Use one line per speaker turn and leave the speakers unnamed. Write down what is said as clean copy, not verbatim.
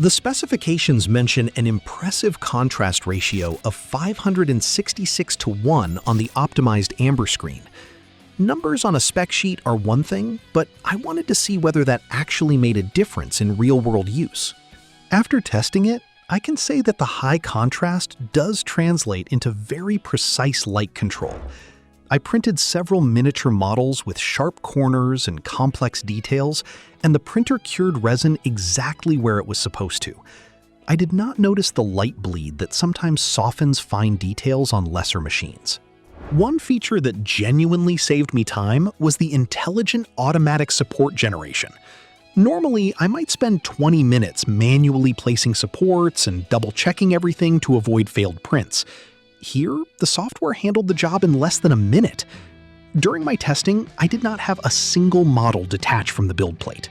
The specifications mention an impressive contrast ratio of 566:1 on the optimized amber screen. Numbers on a spec sheet are one thing, but I wanted to see whether that actually made a difference in real-world use. After testing it, I can say that the high contrast does translate into very precise light control. I printed several miniature models with sharp corners and complex details, and the printer cured resin exactly where it was supposed to. I did not notice the light bleed that sometimes softens fine details on lesser machines. One feature that genuinely saved me time was the intelligent automatic support generation. Normally, I might spend 20 minutes manually placing supports and double-checking everything to avoid failed prints. Here, the software handled the job in less than a minute. During my testing, I did not have a single model detach from the build plate.